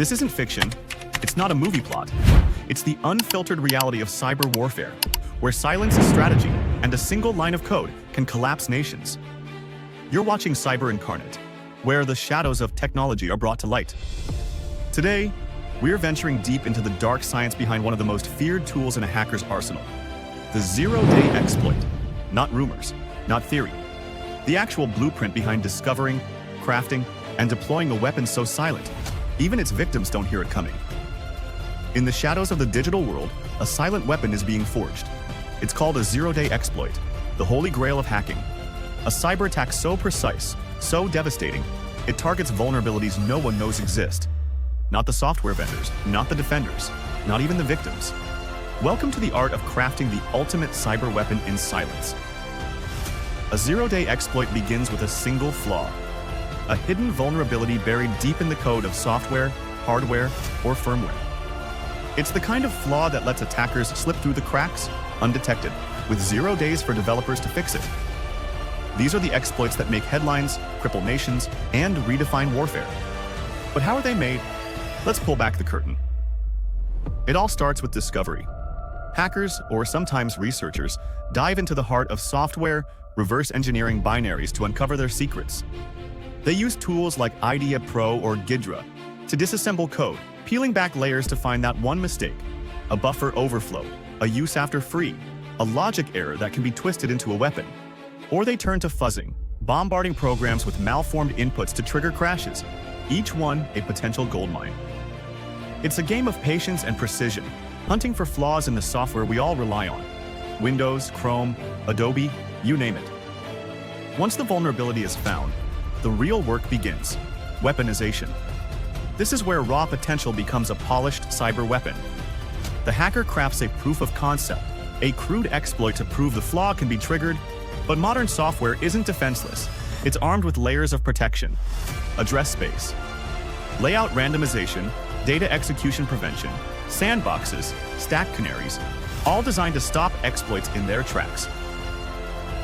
This isn't fiction. It's not a movie plot. It's the unfiltered reality of cyber warfare, where silence is strategy and a single line of code can collapse nations. You're watching Cyber Incarnate, where the shadows of technology are brought to light. Today, we're venturing deep into the dark science behind one of the most feared tools in a hacker's arsenal, the zero-day exploit. Not rumors, not theory. The actual blueprint behind discovering, crafting, and deploying a weapon so silent, even its victims don't hear it coming. In the shadows of the digital world, a silent weapon is being forged. It's called a zero-day exploit, the holy grail of hacking. A cyber attack so precise, so devastating, it targets vulnerabilities no one knows exist. Not the software vendors, not the defenders, not even the victims. Welcome to the art of crafting the ultimate cyber weapon in silence. A zero-day exploit begins with a single flaw, a hidden vulnerability buried deep in the code of software, hardware, or firmware. It's the kind of flaw that lets attackers slip through the cracks, undetected, with 0 days for developers to fix it. These are the exploits that make headlines, cripple nations, and redefine warfare. But how are they made? Let's pull back the curtain. It all starts with discovery. Hackers, or sometimes researchers, dive into the heart of software, reverse engineering binaries to uncover their secrets. They use tools like IDA Pro or Ghidra to disassemble code, peeling back layers to find that one mistake, a buffer overflow, a use after free, a logic error that can be twisted into a weapon. Or they turn to fuzzing, bombarding programs with malformed inputs to trigger crashes, each one a potential goldmine. It's a game of patience and precision, hunting for flaws in the software we all rely on. Windows, Chrome, Adobe, you name it. Once the vulnerability is found, the real work begins: weaponization. This is where raw potential becomes a polished cyber weapon. The hacker crafts a proof of concept, a crude exploit to prove the flaw can be triggered, but modern software isn't defenseless. It's armed with layers of protection: address space, layout randomization, data execution prevention, sandboxes, stack canaries, all designed to stop exploits in their tracks.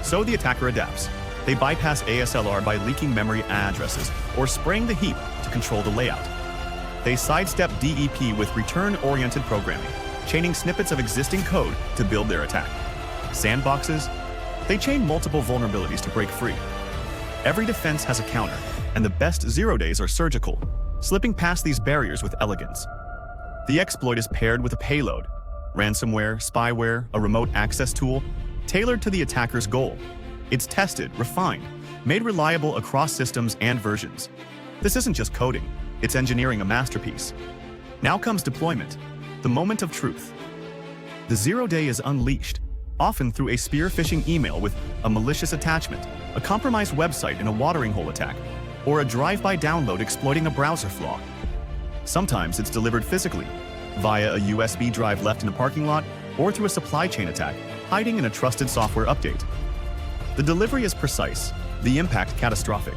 So the attacker adapts. They bypass ASLR by leaking memory addresses or spraying the heap to control the layout. They sidestep DEP with return-oriented programming, chaining snippets of existing code to build their attack. Sandboxes, they chain multiple vulnerabilities to break free. Every defense has a counter, and the best 0 days are surgical, slipping past these barriers with elegance. The exploit is paired with a payload: ransomware, spyware, a remote access tool, tailored to the attacker's goal. It's tested, refined, made reliable across systems and versions. This isn't just coding, it's engineering a masterpiece. Now comes deployment, the moment of truth. The 0 day is unleashed, often through a spear phishing email with a malicious attachment, a compromised website in a watering hole attack, or a drive-by download exploiting a browser flaw. Sometimes it's delivered physically, via a USB drive left in a parking lot, or through a supply chain attack, hiding in a trusted software update. The delivery is precise, the impact catastrophic.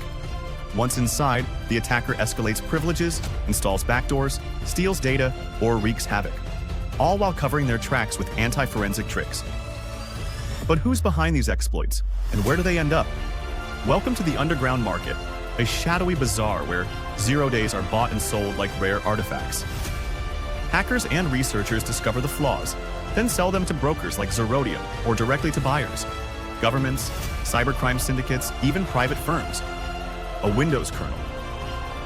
Once inside, the attacker escalates privileges, installs backdoors, steals data, or wreaks havoc, all while covering their tracks with anti-forensic tricks. But who's behind these exploits, and where do they end up? Welcome to the underground market, a shadowy bazaar where 0 days are bought and sold like rare artifacts. Hackers and researchers discover the flaws, then sell them to brokers like Zerodia or directly to buyers. Governments, cybercrime syndicates, even private firms. A Windows kernel.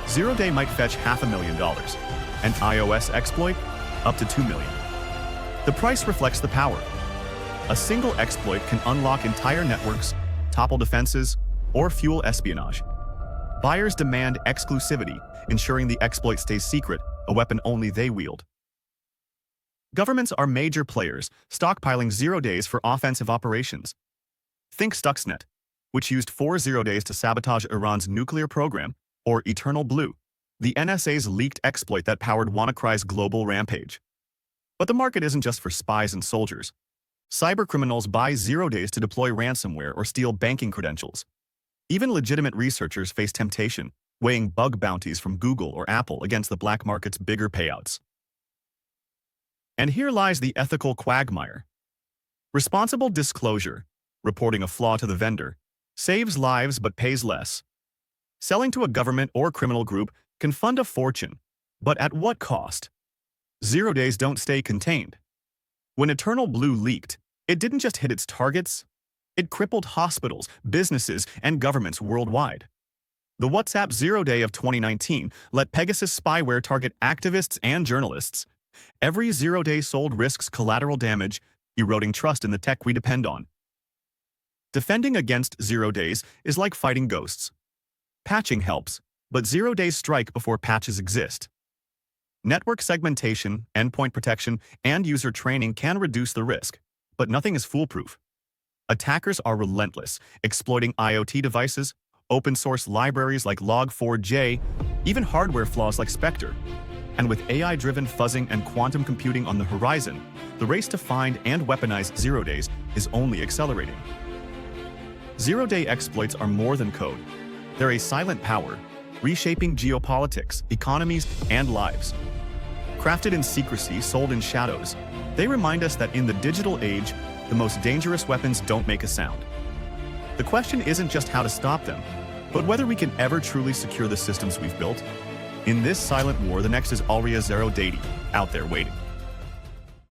0 day might fetch $500,000. An iOS exploit? Up to $2 million. The price reflects the power. A single exploit can unlock entire networks, topple defenses, or fuel espionage. Buyers demand exclusivity, ensuring the exploit stays secret, a weapon only they wield. Governments are major players, stockpiling 0 days for offensive operations. Think Stuxnet, which used 4 0 days to sabotage Iran's nuclear program, or Eternal Blue, the NSA's leaked exploit that powered WannaCry's global rampage. But the market isn't just for spies and soldiers. Cybercriminals buy 0 days to deploy ransomware or steal banking credentials. Even legitimate researchers face temptation, weighing bug bounties from Google or Apple against the black market's bigger payouts. And here lies the ethical quagmire. Responsible disclosure, reporting a flaw to the vendor, saves lives but pays less. Selling to a government or criminal group can fund a fortune, But at what cost? 0 days don't stay contained. When Eternal Blue leaked, it didn't just hit its targets, it crippled hospitals, businesses, and governments worldwide. The WhatsApp 0 day of 2019 let Pegasus spyware target activists and journalists. Every 0 day sold risks collateral damage, eroding trust in the tech we depend on. Defending against 0 days is like fighting ghosts. Patching helps, but 0 days strike before patches exist. Network segmentation, endpoint protection, and user training can reduce the risk, but nothing is foolproof. Attackers are relentless, exploiting IoT devices, open-source libraries like Log4j, even hardware flaws like Spectre. And with AI-driven fuzzing and quantum computing on the horizon, the race to find and weaponize 0 days is only accelerating. 0 day exploits are more than code. They're a silent power, reshaping geopolitics, economies, and lives. Crafted in secrecy, sold in shadows, they remind us that in the digital age, the most dangerous weapons don't make a sound. The question isn't just how to stop them, but whether we can ever truly secure the systems we've built. In this silent war, the next is already 0 day out there waiting.